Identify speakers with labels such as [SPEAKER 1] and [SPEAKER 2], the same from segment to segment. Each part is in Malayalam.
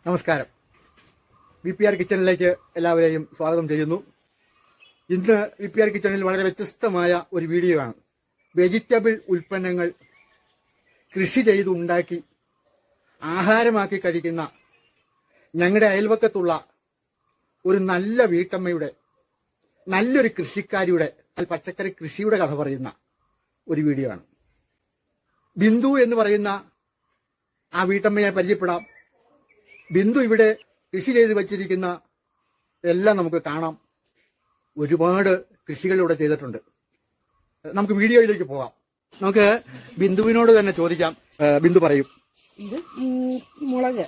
[SPEAKER 1] നമസ്കാരം. VPR കിച്ചണിലേക്ക് എല്ലാവരെയും സ്വാഗതം ചെയ്യുന്നു. ഇന്ന് VPR കിച്ചണിൽ വളരെ വ്യത്യസ്തമായ ഒരു വീഡിയോ ആണ്. വെജിറ്റബിൾ ഉൽപ്പന്നങ്ങൾ കൃഷി ചെയ്തുണ്ടാക്കി ആഹാരമാക്കി കഴിക്കുന്ന ഞങ്ങളുടെ അയൽവക്കത്തുള്ള ഒരു നല്ല വീട്ടമ്മയുടെ, നല്ലൊരു കൃഷിക്കാരിയുടെ, പച്ചക്കറി കൃഷിയുടെ കഥ പറയുന്ന ഒരു വീഡിയോ ആണ്. ബിന്ദു എന്ന് പറയുന്ന ആ വീട്ടമ്മയെ പരിചയപ്പെടാം. ബിന്ദു ഇവിടെ കൃഷി ചെയ്ത് വച്ചിരിക്കുന്ന എല്ലാം നമുക്ക് കാണാം. ഒരുപാട് കൃഷികൾ ഇവിടെ ചെയ്തിട്ടുണ്ട്. നമുക്ക് വീഡിയോയിലേക്ക് പോകാം. നമുക്ക് ബിന്ദുവിനോട് തന്നെ ചോദിക്കാം. ബിന്ദു പറയും.
[SPEAKER 2] ഇത് മുളക്.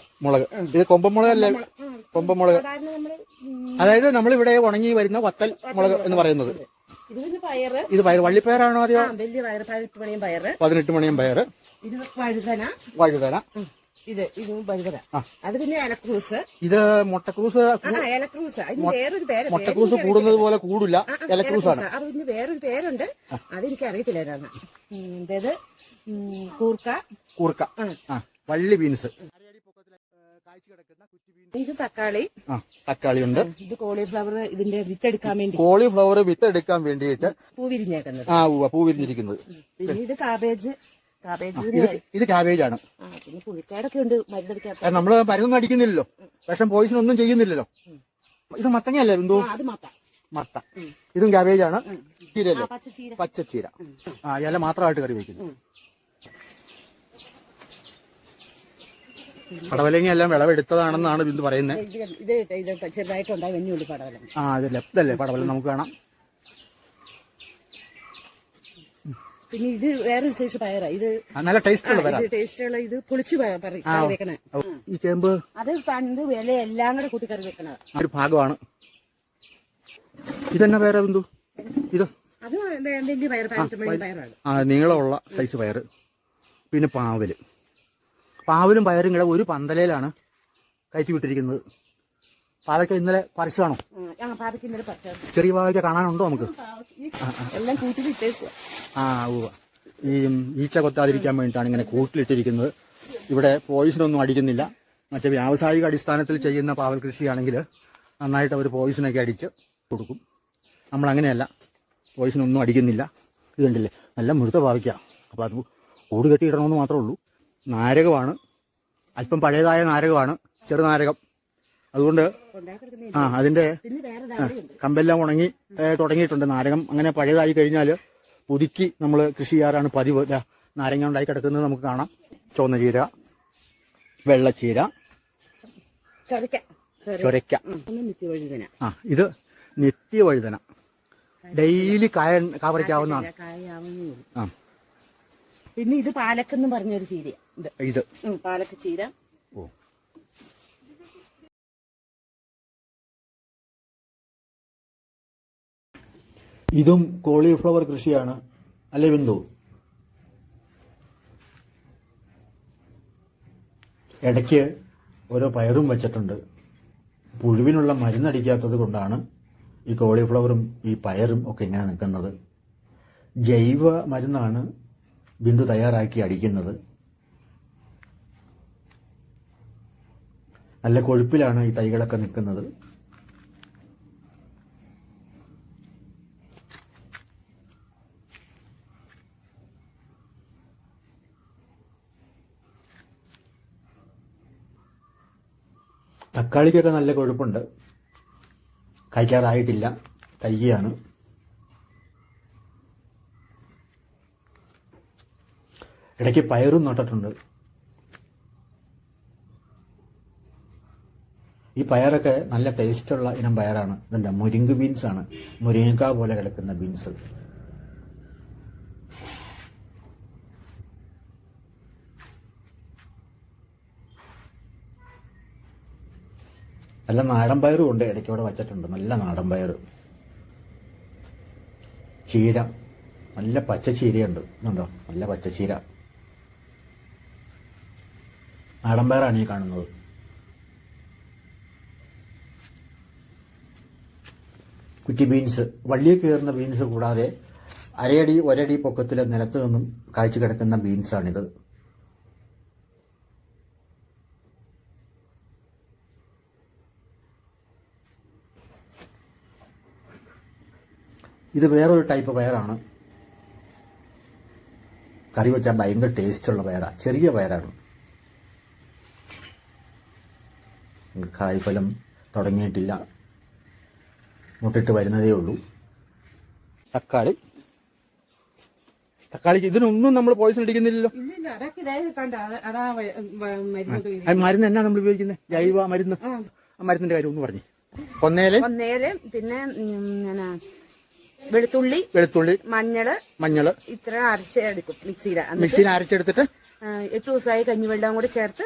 [SPEAKER 1] ഇത് കൊമ്പമുളകല്ലേ? കൊമ്പമുളക്, അതായത് നമ്മളിവിടെ ഉണങ്ങി വരുന്ന വത്തൽ മുളക് എന്ന് പറയുന്നത്. ഇത് പയർ, വള്ളിപ്പയറാണോ? അതെയോ?
[SPEAKER 2] വലിയ പയർ,
[SPEAKER 1] 18 മണിയും പയറ്.
[SPEAKER 2] ഇത് വഴുതന. ഇത് വഴുതന. അത് പിന്നെ ഇലക്രൂസ്.
[SPEAKER 1] ഇത് മുട്ടക്രൂസ്.
[SPEAKER 2] ഇലക്രൂസ്, അതിന് വേറൊരു പേര്.
[SPEAKER 1] മുട്ടക്രൂസ് കൂടുന്നത് പോലെ കൂടില്ല, ഇലക്രൂസ് ആണ്.
[SPEAKER 2] അതിന് വേറൊരു പേരുണ്ട്, അതെനിക്ക് അറിയത്തില്ല ഏതാണ്. അതായത് കൂർക്ക.
[SPEAKER 1] വള്ളി ബീൻസ്.
[SPEAKER 2] ഇത്
[SPEAKER 1] തക്കാളി ഉണ്ട്.
[SPEAKER 2] ഇത് കോളിഫ്ലവർ. ഇതിന്റെ വിത്തെടുക്കാൻ
[SPEAKER 1] വേണ്ടിയിട്ട്
[SPEAKER 2] പൂ വിരിഞ്ഞേക്കുന്നത്.
[SPEAKER 1] പൂ വിരിഞ്ഞിരിക്കുന്നത്.
[SPEAKER 2] പിന്നെ ഇത് കാബേജ്.
[SPEAKER 1] ഇത് കാബേജ് ആണ്.
[SPEAKER 2] പിന്നെ പുഴുക്കാടൊക്കെ ഉണ്ട്, മരുന്നടിക്കാൻ.
[SPEAKER 1] നമ്മള് മരുന്നൊന്നും അടിക്കുന്നില്ലല്ലോ, പക്ഷെ പോയിസൺ ഒന്നും ചെയ്യുന്നില്ലല്ലോ. ഇത് മത്തങ്ങയല്ലേ ബിന്ദു?
[SPEAKER 2] അത്
[SPEAKER 1] മത്ത. ഇതും കാബേജ് ആണ്. ചീരയല്ലേ?
[SPEAKER 2] പച്ചച്ചീര.
[SPEAKER 1] ഇല മാത്രമായിട്ട് കറി വയ്ക്കുന്നു. പടവലങ്ങ എല്ലാം വിളവെടുത്തതാണെന്നാണ് ബിന്ദു പറയുന്നത്.
[SPEAKER 2] ഇത് ചെറുതായിട്ടുണ്ടായി വെഞ്ഞുള്ളി പടവലം.
[SPEAKER 1] ഇതല്ലേ പടവലം? നമുക്ക് കാണാം.
[SPEAKER 2] പിന്നെ ഇത് വേറൊരു സൈസ് പയറാ. ഇത്
[SPEAKER 1] നല്ല ടേസ്റ്റുള്ള
[SPEAKER 2] ഇത് പൊളിച്ച് വെക്കണേ.
[SPEAKER 1] ഈ ചേമ്പ്
[SPEAKER 2] അത് തണ്ട് വില എല്ലാം കൂടെ കൂട്ടി കറി വെക്കണ
[SPEAKER 1] ഒരു ഭാഗമാണ്. ഇതെന്നാ പയറാ ബിന്ദു? ഇത്
[SPEAKER 2] അത് വലിയ പയർ, 18 പയറാണ്.
[SPEAKER 1] നീളമുള്ള സൈസ് പയറ്. പിന്നെ പാവലും പയറും കൂടെ ഒരു പന്തലയിലാണ് കയറ്റി വിട്ടിരിക്കുന്നത്. പാവയ്ക്ക ഇന്നലെ പറിച്ചതാണോ? ചെറിയ പാവയ്ക്ക കാണാനുണ്ടോ നമുക്ക്?
[SPEAKER 2] എല്ലാം കൂട്ടിലിട്ടേക്കുക.
[SPEAKER 1] ഈ ഈച്ച കൊത്താതിരിക്കാൻ വേണ്ടിയിട്ടാണ് ഇങ്ങനെ കൂട്ടിലിട്ടിരിക്കുന്നത്. ഇവിടെ പോയിസണൊന്നും അടിക്കുന്നില്ല. മറ്റേ വ്യാവസായിക അടിസ്ഥാനത്തിൽ ചെയ്യുന്ന പാവൽ കൃഷിയാണെങ്കിൽ നന്നായിട്ട് അവർ പോയിസണൊക്കെ അടിച്ച് കൊടുക്കും. നമ്മളങ്ങനെയല്ല, പോയിസണൊന്നും അടിക്കുന്നില്ല. ഇത് കണ്ടില്ലേ, നല്ല മുഴുത്ത പാവയ്ക്ക. അപ്പോൾ അത് കൂട് കെട്ടിയിടണമെന്ന് മാത്രമേ ഉള്ളൂ. നാരകമാണ്, അല്പം പഴയതായ നാരകമാണ്, ചെറുനാരകം. അതുകൊണ്ട് അതിന്റെ കമ്പെല്ലാം ഉണങ്ങി തുടങ്ങിയിട്ടുണ്ട്. നാരകം അങ്ങനെ പഴയതായി കഴിഞ്ഞാൽ പുതുക്കി നമ്മൾ കൃഷി ചെയ്യാറാണ് പതിവ്. നാരങ്ങ ഉണ്ടായി കിടക്കുന്നത് നമുക്ക് കാണാം. ചുവന്ന ചീര, വെള്ളച്ചീര, ചൊരയ്ക്ക. ഇത് നിത്യവഴുതന. ഡെയിലി കായ പറിക്കാവുന്നതാണ്.
[SPEAKER 2] പിന്നെ ഇത് പാലക്കെന്ന് പറഞ്ഞൊരു ചീര.
[SPEAKER 1] ഇത്
[SPEAKER 2] പാലക്ക ചീര.
[SPEAKER 1] ഇതും കോളിഫ്ലവർ കൃഷിയാണ് അല്ലേ ബിന്ദു? ഇടയ്ക്ക് ഓരോ പയറും വെച്ചിട്ടുണ്ട്. പുഴുവിനുള്ള മരുന്നടിക്കാത്തത് കൊണ്ടാണ് ഈ കോളിഫ്ലവറും ഈ പയറും ഒക്കെ ഇങ്ങനെ നിൽക്കുന്നത്. ജൈവ മരുന്നാണ് ബിന്ദു തയ്യാറാക്കി അടിക്കുന്നത്. നല്ല കൊഴുപ്പിലാണ് ഈ തൈകളൊക്കെ നിൽക്കുന്നത്. തക്കാളിക്കൊക്കെ നല്ല കൊഴുപ്പുണ്ട്. കഴിക്കാറായിട്ടില്ല, തൈയാണ്. ഇടയ്ക്ക് പയറും നട്ടിട്ടുണ്ട്. ഈ പയറൊക്കെ നല്ല ടേസ്റ്റുള്ള ഇനം പയറാണ്. ഇതെന്താ, മുരിങ്ങ ബീൻസാണ്. മുരിങ്ങക്ക പോലെ കിടക്കുന്ന ബീൻസ്. നല്ല നാടൻ പയറും ഉണ്ട്, ഇടയ്ക്കോടെ വച്ചിട്ടുണ്ട്. നല്ല നാടൻ പയർ. ചീര, നല്ല പച്ചച്ചീരയുണ്ട്. ഇതുണ്ടോ, നല്ല പച്ചച്ചീര. നാടൻ പയറാണ് ഈ കാണുന്നത്. കുറ്റി ബീൻസ്, വള്ളിയിൽ കയറുന്ന ബീൻസ് കൂടാതെ അരയടി ഒരടി പൊക്കത്തിലെ നിലത്ത് നിന്നും കായ്ച്ചു കിടക്കുന്ന ബീൻസാണിത്. ഇത് വേറൊരു ടൈപ്പ് പയറാണ്. കറി വെച്ചാൽ ഭയങ്കര ടേസ്റ്റുള്ള പയറാണ്. ചെറിയ പയറാണ്. കായ്ഫലം തുടങ്ങിയിട്ടില്ല, മുട്ടിട്ട് വരുന്നതേ ഉള്ളൂ. തക്കാളിക്ക് ഇതിനൊന്നും നമ്മൾ പോയിസൺ അടിക്കുന്നില്ലല്ലോ.
[SPEAKER 2] ഇല്ലില്ല, അതൊക്കെ ഇതായത് കണ്ട അതാ മരുന്ന്
[SPEAKER 1] അത് മരുന്ന് എന്നാ നമ്മൾ ഉപയോഗിക്കുന്നത്? ജൈവ മരുന്ന്. ആ മരുന്നിന്റെ കാര്യം ഒന്ന് പറഞ്ഞു. ഒന്നേല്
[SPEAKER 2] പിന്നെ വെളുത്തുള്ളി മഞ്ഞള് ഇത്ര അരച്ചെടുക്കും
[SPEAKER 1] മിക്സിയിൽ അരച്ചെടുത്തിട്ട്
[SPEAKER 2] 8 ദിവസമായി കഞ്ഞിവെള്ളം കൂടെ ചേർത്ത്,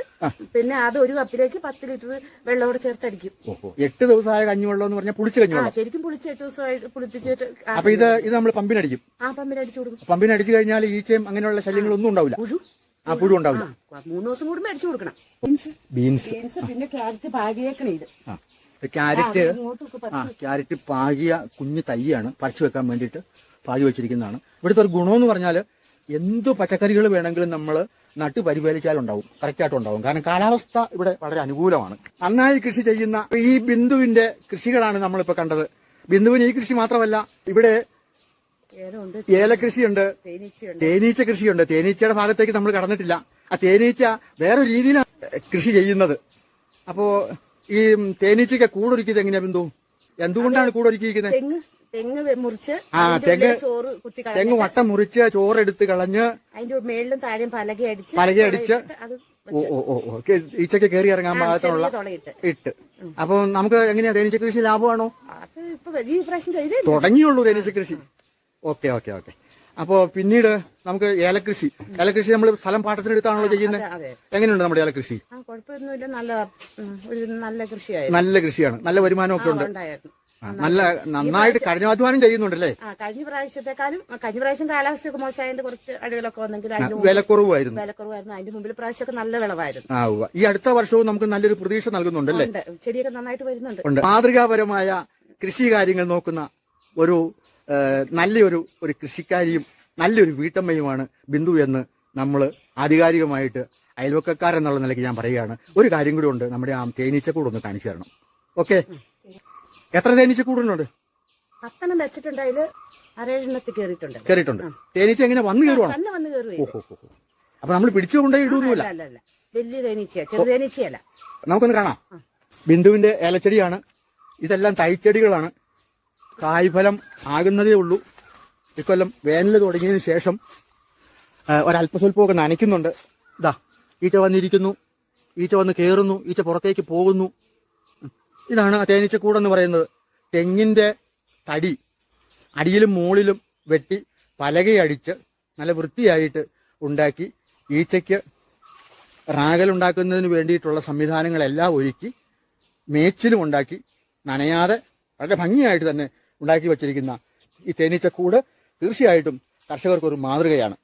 [SPEAKER 2] പിന്നെ അത് ഒരു കപ്പിലേക്ക് 10 ലിറ്റർ വെള്ളം കൂടെ ചേർത്ത് അടിക്കും.
[SPEAKER 1] 8 ദിവസമായ കഞ്ഞിവെള്ളം എന്ന് പറഞ്ഞാൽ പുളിച്ച കഞ്ഞിവെള്ളം.
[SPEAKER 2] ശരിക്കും പുളിച്ച് 8 ദിവസമായിട്ട് പുളിപ്പിച്ചിട്ട്.
[SPEAKER 1] അപ്പൊ ഇത് നമ്മൾ പമ്പിനടിക്കും.
[SPEAKER 2] പമ്പിനടിച്ചു കൊടുക്കും.
[SPEAKER 1] പമ്പിനടിച്ചു കഴിഞ്ഞാൽ ഈച്ചയും അങ്ങനെയുള്ള ശല്യങ്ങളൊന്നും ഉണ്ടാവില്ല. പുഴു ഉണ്ടാവില്ല.
[SPEAKER 2] 3 ദിവസം കൂടുമ്പോ അടിച്ചു കൊടുക്കണം.
[SPEAKER 1] ബീൻസ്
[SPEAKER 2] പിന്നെ ക്യാരറ്റ് പാകിയേക്കണേ. ഇത്
[SPEAKER 1] ക്യാരറ്റ് പാകിയ കുഞ്ഞു തയ്യാണ് പറിച്ചു വെക്കാൻ വേണ്ടിയിട്ട് പാകി വെച്ചിരിക്കുന്നതാണ്. ഇവിടുത്തെ ഒരു ഗുണമെന്ന് പറഞ്ഞാൽ എന്തു പച്ചക്കറികൾ വേണമെങ്കിലും നമ്മൾ നട്ടു പരിപാലിച്ചാലുണ്ടാവും, കറക്റ്റായിട്ട് ഉണ്ടാവും. കാരണം കാലാവസ്ഥ ഇവിടെ വളരെ അനുകൂലമാണ്. നന്നായി കൃഷി ചെയ്യുന്ന ഈ ബിന്ദുവിന്റെ കൃഷികളാണ് നമ്മളിപ്പോ കണ്ടത്. ബിന്ദുവിന് ഈ കൃഷി മാത്രമല്ല, ഇവിടെ ഏലകൃഷിയുണ്ട്, തേനീച്ച കൃഷിയുണ്ട്. തേനീച്ചയുടെ ഭാഗത്തേക്ക് നമ്മൾ കടന്നിട്ടില്ല. ആ തേനീച്ച വേറെ രീതിയിലാണ് കൃഷി ചെയ്യുന്നത്. അപ്പോ ഈ തേനീച്ചയ്ക്ക് കൂടൊരുക്കിയത് എങ്ങനെയാ ബിന്ദു? എന്തുകൊണ്ടാണ് കൂടൊരുക്കിയിരിക്കുന്നത്? തെങ്ങ് വട്ടം മുറിച്ച് ചോറെടുത്ത് കളഞ്ഞ്
[SPEAKER 2] അതിന്റെ മേളിലും താഴെയും
[SPEAKER 1] പലകയടിച്ച് ഈച്ചയ്ക്ക് കയറി ഇറങ്ങാൻ പാകത്തിനുള്ള ഇട്ട്. അപ്പൊ നമുക്ക് എങ്ങനെയാ തേനീച്ച കൃഷി ലാഭമാണോ? തുടങ്ങിയുള്ളൂ തേനീച്ച കൃഷി. ഓക്കെ. അപ്പോ പിന്നീട് നമുക്ക് ഏലകൃഷി നമ്മൾ സ്ഥലം പാട്ടത്തിനെടുത്താണല്ലോ ചെയ്യുന്നത്. എങ്ങനെയുണ്ട് നമ്മുടെ ഏലകൃഷി?
[SPEAKER 2] കുഴപ്പമൊന്നുമില്ല,
[SPEAKER 1] നല്ല കൃഷിയാണ്. നല്ല വരുമാനമൊക്കെ ഉണ്ട്. നന്നായിട്ട് കഠിനാധ്വാനം ചെയ്യുന്നുണ്ടല്ലേ?
[SPEAKER 2] കഴിഞ്ഞ പ്രാവശ്യം കാലാവസ്ഥയൊക്കെ മോശമായതിന്റെ കുറച്ച് അടികളൊക്കെ വന്നെങ്കിൽ
[SPEAKER 1] വിലക്കുറവായിരുന്നു.
[SPEAKER 2] അതിന്റെ മുമ്പിൽ പ്രാവശ്യമൊക്കെ നല്ല വിളവായിരുന്നു.
[SPEAKER 1] ഈ അടുത്ത വർഷവും നമുക്ക് നല്ലൊരു പ്രതീക്ഷ നൽകുന്നുണ്ടല്ലേ?
[SPEAKER 2] ചെടിയൊക്കെ നന്നായിട്ട് വരുന്നുണ്ട്.
[SPEAKER 1] മാതൃകാപരമായ കൃഷി കാര്യങ്ങൾ നോക്കുന്ന ഒരു നല്ലൊരു കൃഷിക്കാരിയും നല്ലൊരു വീട്ടമ്മയുമാണ് ബിന്ദു എന്ന് നമ്മൾ ആധികാരികമായിട്ട് അയൽവക്കക്കാരെന്നുള്ള നിലയ്ക്ക് ഞാൻ പറയുകയാണ്. ഒരു കാര്യം കൂടി ഉണ്ട്, നമ്മുടെ ആ തേനീച്ചക്കൂട് ഒന്ന് കാണിച്ചു തരണം. ഓക്കെ, എത്ര തേനീച്ചക്കൂടുന്നുണ്ട്?
[SPEAKER 2] 10 വെച്ചിട്ടുണ്ട്. അതിൽ 6-7
[SPEAKER 1] കയറിയിട്ടുണ്ട്. തേനീച്ച എങ്ങനെ വന്നു കയറുവാണ്? അപ്പൊ നമ്മൾ പിടിച്ചു കൊണ്ടേ ഇടുന്നില്ല.
[SPEAKER 2] വലിയ തേനീച്ചയാ, ചെറു തേനീച്ചയല്ല.
[SPEAKER 1] നമുക്കൊന്ന് കാണാം. ബിന്ദുവിന്റെ ഏലച്ചെടിയാണ്. ഇതെല്ലാം തൈച്ചെടികളാണ്. കായ്ഫലം ആകുന്നതേ ഉള്ളൂ. ഇക്കൊല്ലം വേനൽ തുടങ്ങിയതിന് ശേഷം ഒരല്പസ്വല്പമൊക്കെ നനയ്ക്കുന്നുണ്ട്. ഇതാ ഈച്ച വന്നിരിക്കുന്നു, ഈച്ച വന്ന് കയറുന്നു, ഈച്ച പുറത്തേക്ക് പോകുന്നു. ഇതാണ് തേനീച്ചക്കൂടെന്ന് പറയുന്നത്. തെങ്ങിന്റെ തടി അടിയിലും മുകളിലും വെട്ടി പലകയടിച്ച് നല്ല വൃത്തിയായിട്ട് ഉണ്ടാക്കി ഈച്ചയ്ക്ക് റാഗലുണ്ടാക്കുന്നതിന് വേണ്ടിയിട്ടുള്ള സംവിധാനങ്ങളെല്ലാം ഒരുക്കി മേച്ചിലും ഉണ്ടാക്കി നനയാതെ വളരെ ഭംഗിയായിട്ട് തന്നെ ഉണ്ടാക്കി വച്ചിരിക്കുന്ന ഈ തേനീച്ചക്കൂട് തീർച്ചയായിട്ടും കർഷകർക്കൊരു മാതൃകയാണ്.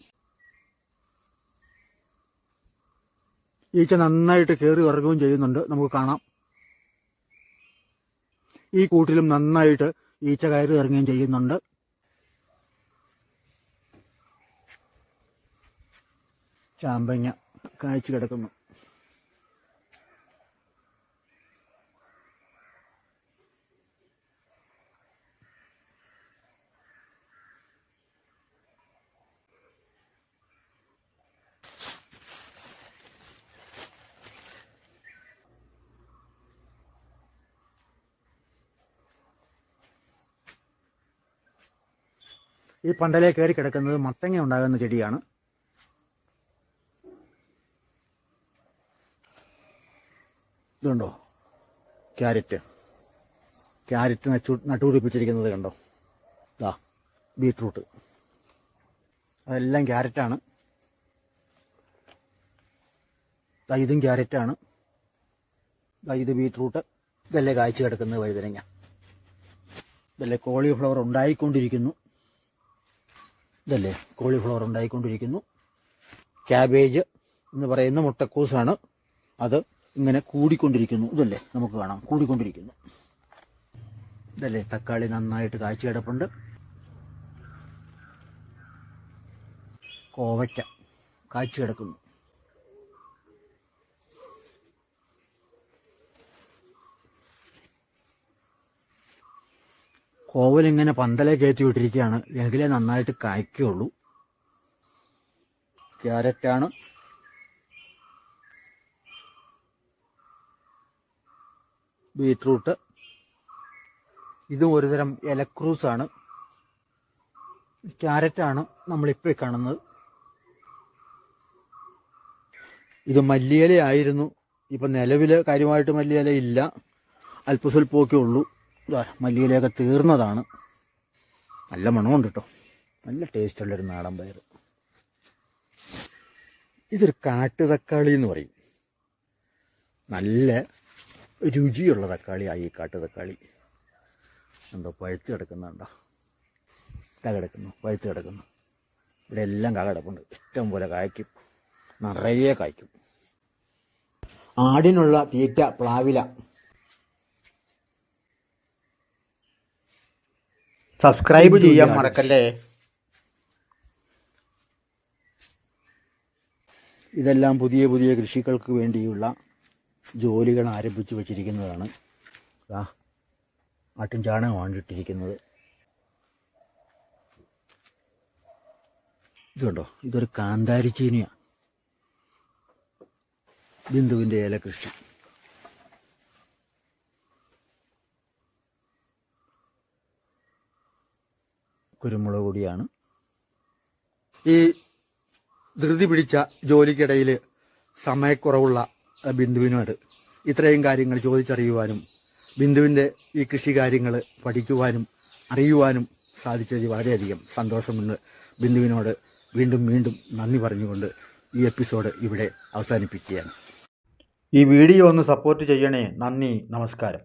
[SPEAKER 1] ഈച്ച നന്നായിട്ട് കയറി ഇറങ്ങുകയും ചെയ്യുന്നുണ്ട്, നമുക്ക് കാണാം. ഈ കൂട്ടിലും നന്നായിട്ട് ഈച്ച കയറി ഇറങ്ങുകയും ചെയ്യുന്നുണ്ട്. ചാമ്പങ്ങ കായ്ച്ചു കിടക്കുന്നു. ഈ പന്തലേ കയറി കിടക്കുന്നത് മത്തങ്ങ ഉണ്ടാകുന്ന ചെടിയാണ്. ഇതുണ്ടോ ക്യാരറ്റ് നട്ടുപിടിപ്പിച്ചിരിക്കുന്നത് കണ്ടോ? ഇതാ ബീട്രൂട്ട്, അതെല്ലാം ക്യാരറ്റാണ്. ഇതും ക്യാരറ്റാണ്. ഇത് ബീട്രൂട്ട്. ഇതല്ലേ കായ്ച്ചു കിടക്കുന്നത് വഴുതനങ്ങ. ഇതല്ലേ കോളിഫ്ലവർ ഉണ്ടായിക്കൊണ്ടിരിക്കുന്നു. ക്യാബേജ് എന്ന് പറയുന്ന മുട്ടക്കൂസാണ്. അത് ഇങ്ങനെ കൂടിക്കൊണ്ടിരിക്കുന്നു. ഇതല്ലേ നമുക്ക് കാണാം, കൂടിക്കൊണ്ടിരിക്കുന്നു. ഇതല്ലേ തക്കാളി നന്നായിട്ട് കായ്ച്ചു കിടപ്പുണ്ട്. കോവയ്ക്ക കായ്ച്ചു കിടക്കുന്നു. കോവലിങ്ങനെ പന്തലെ കയറ്റി വിട്ടിരിക്കുകയാണ്, എങ്കിലേ നന്നായിട്ട് കായ്ക്കുള്ളൂ. ക്യാരറ്റാണ്, ബീട്രൂട്ട്, ഇതും ഒരുതരം ഇലക്രൂസാണ്. ക്യാരറ്റാണ് നമ്മളിപ്പോൾ കാണുന്നത്. ഇത് മല്ലിയിലയായിരുന്നു. ഇപ്പം നിലവിൽ കാര്യമായിട്ട് മല്ലിയില ഇല്ല, അല്പസ്വല്പമൊക്കെ ഉള്ളൂ. മല്ലിയിലയൊക്കെ തീർന്നതാണ്. നല്ല മണമുണ്ട് കേട്ടോ, നല്ല ടേസ്റ്റുള്ളൊരു നാടൻ പയർ. ഇതൊരു കാട്ടുതക്കാളി എന്ന് പറയും. നല്ല രുചിയുള്ള തക്കാളിയായി ഈ കാട്ടുതക്കാളി. എന്തോ പഴുത്ത് കിടക്കുന്നുണ്ടോ? കിടക്കുന്നു, പഴുത്ത് കിടക്കുന്നു. ഇവിടെ എല്ലാം കാ കിടപ്പുണ്ട്, ഇഷ്ടം പോലെ കായ്ക്കും, നിറയെ കായ്ക്കും. ആടിനുള്ള തീറ്റ പ്ലാവില. സബ്സ്ക്രൈബ് ചെയ്യാൻ മറക്കല്ലേ. ഇതെല്ലാം പുതിയ പുതിയ കൃഷികൾക്ക് വേണ്ടിയുള്ള ജോലികൾ ആരംഭിച്ചു വച്ചിരിക്കുന്നതാണ്. ആട്ടിൻ ചാണകമാണ് ഇട്ടിരിക്കുന്നത്. ഇതുണ്ടോ, ഇതൊരു കാന്താരി ചീനിയാണ്. ബിന്ദുവിൻ്റെ ഏല കൃഷി. കുരുമുളക് പൊടിയാണ്. ഈ ധൃതി പിടിച്ച ജോലിക്കിടയിൽ സമയക്കുറവുള്ള ബിന്ദുവിനോട് ഇത്രയും കാര്യങ്ങൾ ചോദിച്ചറിയുവാനും ബിന്ദുവിൻ്റെ ഈ കൃഷി കാര്യങ്ങൾ പഠിക്കുവാനും അറിയുവാനും സാധിച്ചത് വളരെയധികം സന്തോഷമുണ്ട്. ബിന്ദുവിനോട് വീണ്ടും വീണ്ടും നന്ദി പറഞ്ഞുകൊണ്ട് ഈ എപ്പിസോഡ് ഇവിടെ അവസാനിപ്പിക്കുകയാണ്. ഈ വീഡിയോ ഒന്ന് സപ്പോർട്ട് ചെയ്യണേ. നന്ദി, നമസ്കാരം.